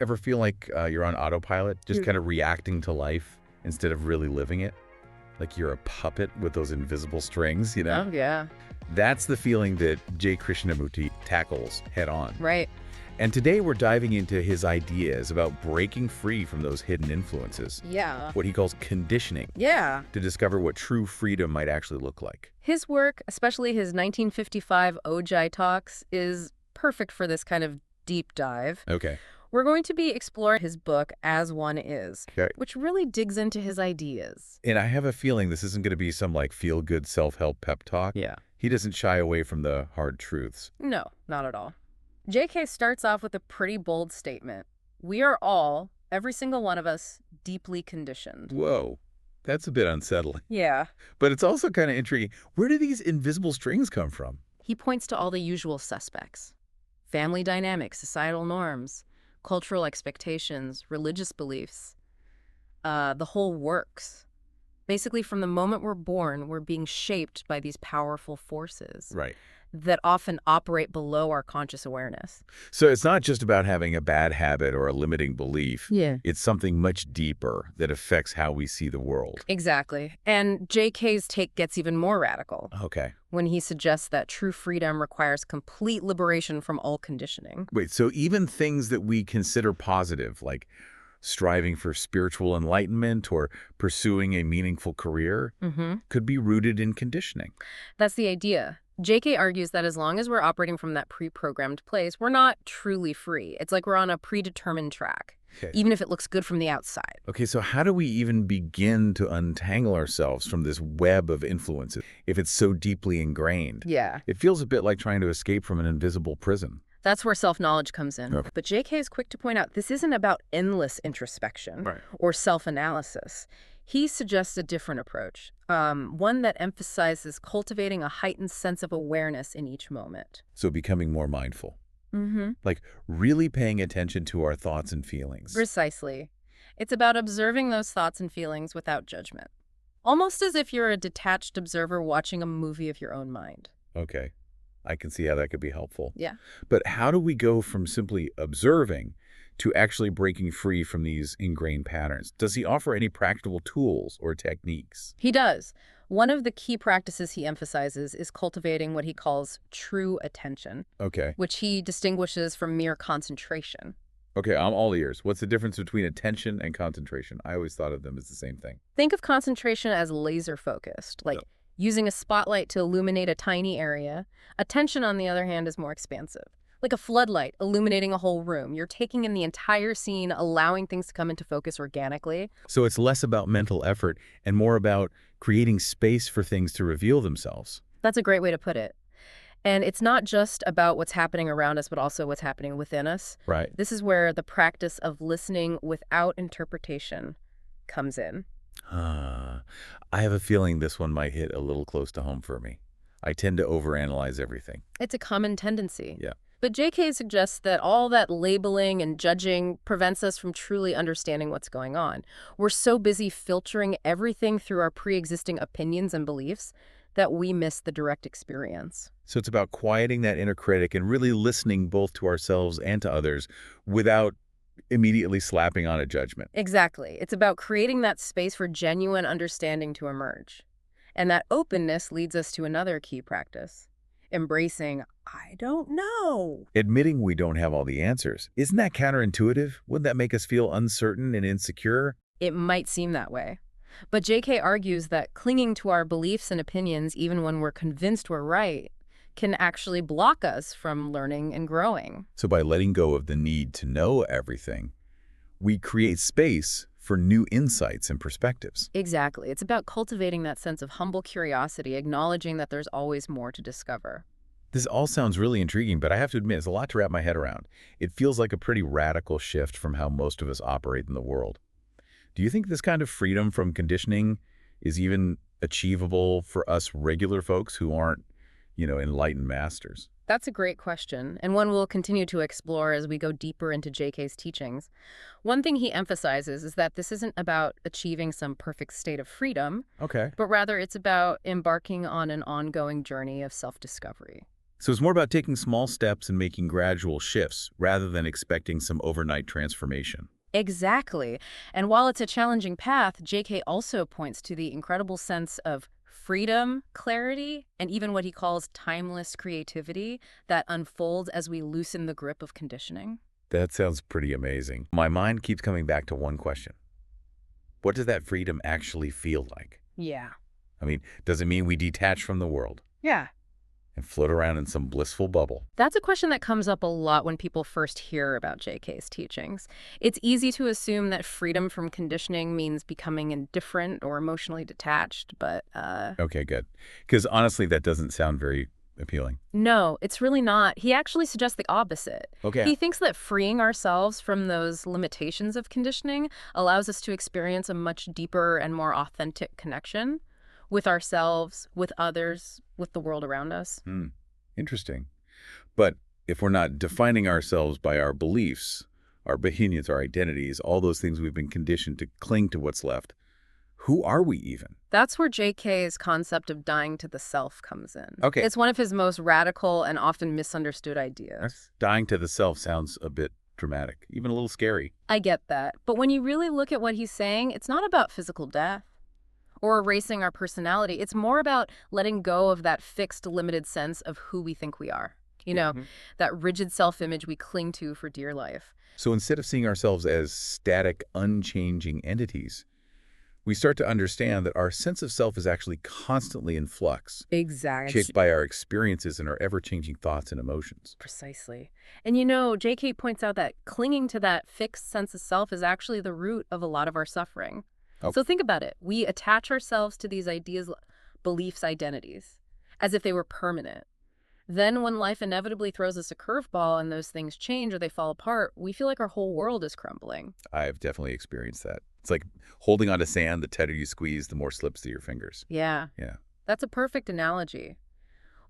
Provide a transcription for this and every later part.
Ever feel like you're on autopilot, just kind of reacting to life instead of really living it? Like you're a puppet with those invisible strings, you know? Oh, yeah. That's the feeling that J Krishnamurti tackles head on. Right. And today we're diving into his ideas about breaking free from those hidden influences, Yeah. what he calls conditioning, Yeah. to discover what true freedom might actually look like. His work, especially his 1955 Ojai talks, is perfect for this kind of deep dive. Okay. We're going to be exploring his book, As One Is, Okay. which really digs into his ideas. And I have a feeling this isn't going to be some like feel-good self-help pep talk. Yeah. He doesn't shy away from the hard truths. No, not at all. JK starts off with a pretty bold statement. We are all, every single one of us, deeply conditioned. Whoa, that's a bit unsettling. Yeah. But it's also kind of intriguing. Where do these invisible strings come from? He points to all the usual suspects. Family dynamics, societal norms, cultural expectations, religious beliefs. The whole works. Basically, from the moment we're born, we're being shaped by these powerful forces Right. that often operate below our conscious awareness. So it's not just about having a bad habit or a limiting belief. Yeah. It's something much deeper that affects how we see the world. Exactly. And JK's take gets even more radical Okay. when he suggests that true freedom requires complete liberation from all conditioning. Wait, so even things that we consider positive, like striving for spiritual enlightenment or pursuing a meaningful career, could be rooted in conditioning. That's the idea. JK argues that as long as we're operating from that pre-programmed place, we're not truly free. It's like we're on a predetermined track, Okay. even if it looks good from the outside. Okay, so how do we even begin to untangle ourselves from this web of influences if it's so deeply ingrained? Yeah. It feels a bit like trying to escape from an invisible prison. That's where self-knowledge comes in. Okay. But JK is quick to point out this isn't about endless introspection Right. or self-analysis. He suggests a different approach, one that emphasizes cultivating a heightened sense of awareness in each moment. So becoming more mindful, Mm-hmm. like really paying attention to our thoughts and feelings. Precisely. It's about observing those thoughts and feelings without judgment. Almost as if you're a detached observer watching a movie of your own mind. Okay, I can see how that could be helpful. Yeah. But how do we go from simply observing to actually breaking free from these ingrained patterns? Does he offer any practical tools or techniques? He does. One of the key practices he emphasizes is cultivating what he calls true attention, Okay. which he distinguishes from mere concentration. Okay, I'm all ears. What's the difference between attention and concentration? I always thought of them as the same thing. Think of concentration as laser-focused, like using a spotlight to illuminate a tiny area. Attention, on the other hand, is more expansive. Like a floodlight illuminating a whole room. You're taking in the entire scene, allowing things to come into focus organically. So it's less about mental effort and more about creating space for things to reveal themselves. That's a great way to put it. And it's not just about what's happening around us, but also what's happening within us. Right. This is where the practice of listening without interpretation comes in. I have a feeling this one might hit a little close to home for me. I tend to overanalyze everything. It's a common tendency. Yeah. But JK suggests that all that labeling and judging prevents us from truly understanding what's going on. We're so busy filtering everything through our pre-existing opinions and beliefs that we miss the direct experience. So it's about quieting that inner critic and really listening both to ourselves and to others without immediately slapping on a judgment. Exactly. It's about creating that space for genuine understanding to emerge. And that openness leads us to another key practice. Embracing, I don't know. Admitting we don't have all the answers. Isn't that counterintuitive? Wouldn't that make us feel uncertain and insecure? It might seem that way. But JK argues that clinging to our beliefs and opinions, even when we're convinced we're right, can actually block us from learning and growing. So by letting go of the need to know everything, we create space for new insights and perspectives. Exactly. It's about cultivating that sense of humble curiosity, acknowledging that there's always more to discover. This all sounds really intriguing, but I have to admit, it's a lot to wrap my head around. It feels like a pretty radical shift from how most of us operate in the world. Do you think this kind of freedom from conditioning is even achievable for us regular folks who aren't, enlightened masters? That's a great question, and one we'll continue to explore as we go deeper into JK's teachings. One thing he emphasizes is that this isn't about achieving some perfect state of freedom, Okay. but rather it's about embarking on an ongoing journey of self-discovery. So it's more about taking small steps and making gradual shifts rather than expecting some overnight transformation. Exactly. And while it's a challenging path, JK also points to the incredible sense of freedom, clarity, and even what he calls timeless creativity that unfolds as we loosen the grip of conditioning. That sounds pretty amazing. My mind keeps coming back to one question. What does that freedom actually feel like? Yeah. I mean, does it mean we detach from the world Yeah. and float around in some blissful bubble? That's a question that comes up a lot when people first hear about JK's teachings. It's easy to assume that freedom from conditioning means becoming indifferent or emotionally detached, but Okay, good. Because honestly, that doesn't sound very appealing. no, it's really not. He actually suggests the opposite. Okay. He thinks that freeing ourselves from those limitations of conditioning allows us to experience a much deeper and more authentic connection with ourselves, with others, with the world around us. Hmm. Interesting. But if we're not defining ourselves by our beliefs, our opinions, our identities, all those things we've been conditioned to cling to what's left, who are we even? That's where JK's concept of dying to the self comes in. Okay. It's one of his most radical and often misunderstood ideas. Dying to the self sounds a bit dramatic, even a little scary. I get that. But when you really look at what he's saying, it's not about physical death or erasing our personality. It's more about letting go of that fixed, limited sense of who we think we are. You know, that rigid self-image we cling to for dear life. So instead of seeing ourselves as static, unchanging entities, we start to understand that our sense of self is actually constantly in flux, Exactly. shaped by our experiences and our ever-changing thoughts and emotions. Precisely. And you know, JK points out that clinging to that fixed sense of self is actually the root of a lot of our suffering. Oh. So think about it. We attach ourselves to these ideas, beliefs, identities, as if they were permanent. Then when life inevitably throws us a curveball and those things change or they fall apart, we feel like our whole world is crumbling. I've definitely experienced that. It's like holding onto sand, the tighter you squeeze, the more slips through your fingers. Yeah, Yeah. that's a perfect analogy.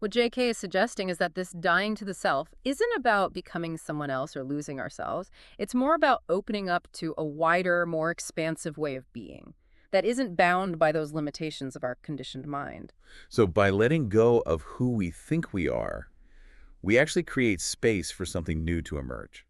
What JK is suggesting is that this dying to the self isn't about becoming someone else or losing ourselves. It's more about opening up to a wider, more expansive way of being that isn't bound by those limitations of our conditioned mind. So by letting go of who we think we are, we actually create space for something new to emerge,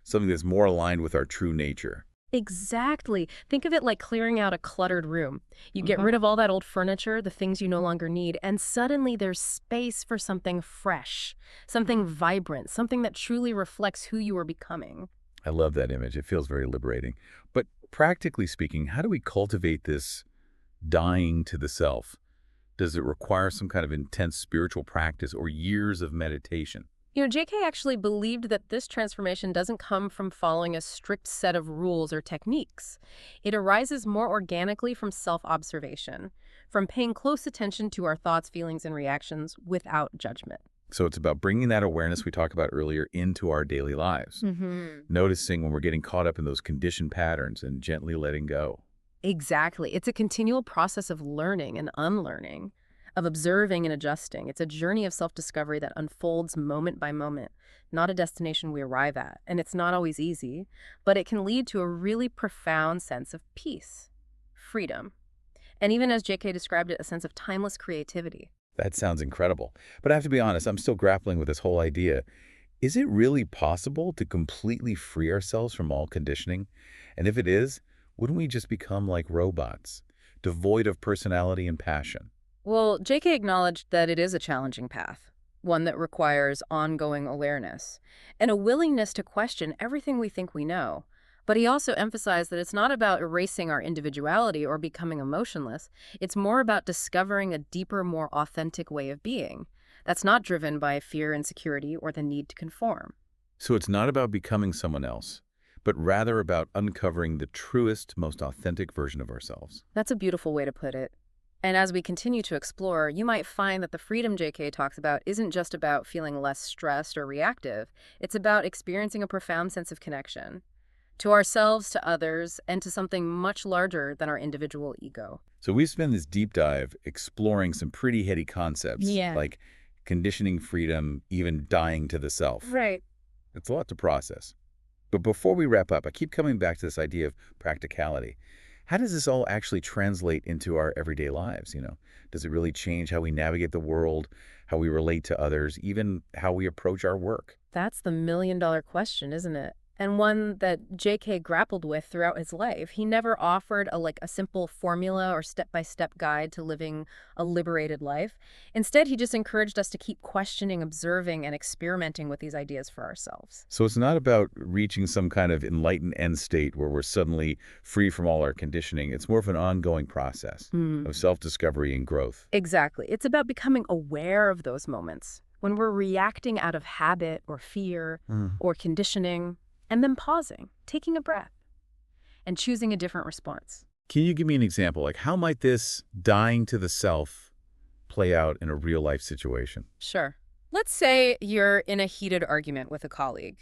something that's more aligned with our true nature. Exactly. Think of it like clearing out a cluttered room. You get rid of all that old furniture, the things you no longer need, and suddenly there's space for something fresh, something vibrant, something that truly reflects who you are becoming. I love that image. It feels very liberating. But practically speaking, how do we cultivate this dying to the self? Does it require some kind of intense spiritual practice or years of meditation? You know, JK actually believed that this transformation doesn't come from following a strict set of rules or techniques. It arises more organically from self-observation, from paying close attention to our thoughts, feelings, and reactions without judgment. So it's about bringing that awareness we talked about earlier into our daily lives, noticing when we're getting caught up in those conditioned patterns and gently letting go. Exactly. It's a continual process of learning and unlearning, of observing and adjusting. It's a journey of self-discovery that unfolds moment by moment, not a destination we arrive at. And it's not always easy, but it can lead to a really profound sense of peace, freedom, and even as JK described it, a sense of timeless creativity. That sounds incredible. But I have to be honest, I'm still grappling with this whole idea. Is it really possible to completely free ourselves from all conditioning? And if it is, wouldn't we just become like robots, devoid of personality and passion? Well, JK acknowledged that it is a challenging path, one that requires ongoing awareness and a willingness to question everything we think we know. But he also emphasized that it's not about erasing our individuality or becoming emotionless. It's more about discovering a deeper, more authentic way of being that's not driven by fear, insecurity, or the need to conform. So it's not about becoming someone else, but rather about uncovering the truest, most authentic version of ourselves. That's a beautiful way to put it. And as we continue to explore, you might find that the freedom JK talks about isn't just about feeling less stressed or reactive. It's about experiencing a profound sense of connection to ourselves, to others, and to something much larger than our individual ego. So we've spent this deep dive exploring some pretty heady concepts, Yeah. like conditioning freedom, even dying to the self. Right. It's a lot to process. But before we wrap up, I keep coming back to this idea of practicality. How does this all actually translate into our everyday lives, Does it really change how we navigate the world, how we relate to others, even how we approach our work? That's the million-dollar question, isn't it? And one that J.K. grappled with throughout his life. He never offered a simple formula or step-by-step guide to living a liberated life. Instead, he just encouraged us to keep questioning, observing, and experimenting with these ideas for ourselves. So it's not about reaching some kind of enlightened end state where we're suddenly free from all our conditioning. It's more of an ongoing process of self-discovery and growth. Exactly. It's about becoming aware of those moments when we're reacting out of habit or fear or conditioning, and then pausing, taking a breath, and choosing a different response. Can you give me an example? Like, how might this dying to the self play out in a real-life situation? Sure. Let's say you're in a heated argument with a colleague.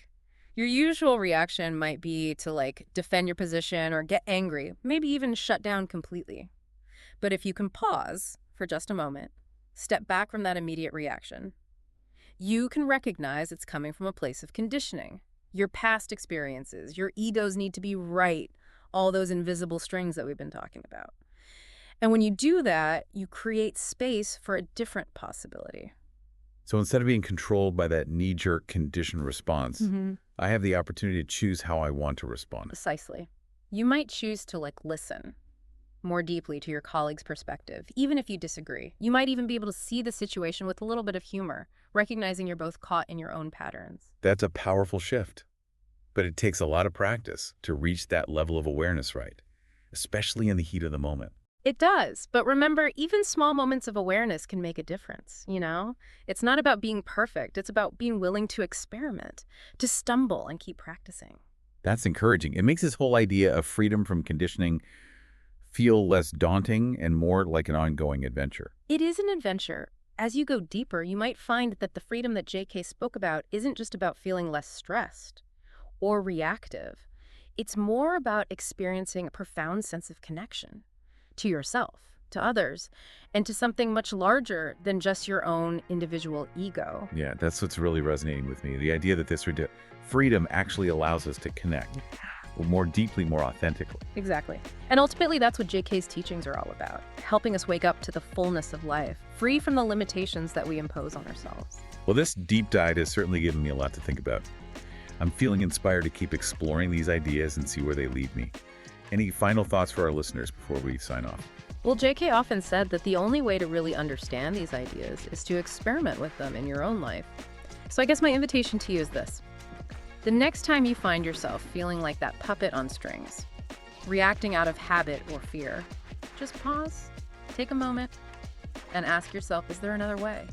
Your usual reaction might be to defend your position or get angry, maybe even shut down completely. But if you can pause for just a moment, step back from that immediate reaction, you can recognize it's coming from a place of conditioning. Your past experiences, your ego's need to be right, all those invisible strings that we've been talking about. And when you do that, you create space for a different possibility. So instead of being controlled by that knee-jerk conditioned response, I have the opportunity to choose how I want to respond. Precisely. You might choose to listen more deeply to your colleague's perspective, even if you disagree. You might even be able to see the situation with a little bit of humor, recognizing you're both caught in your own patterns. That's a powerful shift. But it takes a lot of practice to reach that level of awareness, right? Especially in the heat of the moment. It does. But remember, even small moments of awareness can make a difference, It's not about being perfect. It's about being willing to experiment, to stumble and keep practicing. That's encouraging. It makes this whole idea of freedom from conditioning feel less daunting and more like an ongoing adventure. It is an adventure. As you go deeper, you might find that the freedom that J.K. spoke about isn't just about feeling less stressed or reactive. It's more about experiencing a profound sense of connection to yourself, to others, and to something much larger than just your own individual ego. Yeah, that's what's really resonating with me. The idea that this freedom actually allows us to connect more deeply, more authentically. Exactly. And ultimately, that's what J.K.'s teachings are all about, helping us wake up to the fullness of life, free from the limitations that we impose on ourselves. Well, this deep dive has certainly given me a lot to think about. I'm feeling inspired to keep exploring these ideas and see where they lead me. Any final thoughts for our listeners before we sign off? Well, J.K. often said that the only way to really understand these ideas is to experiment with them in your own life. So I guess my invitation to you is this. The next time you find yourself feeling like that puppet on strings, reacting out of habit or fear, just pause, take a moment, and ask yourself, is there another way?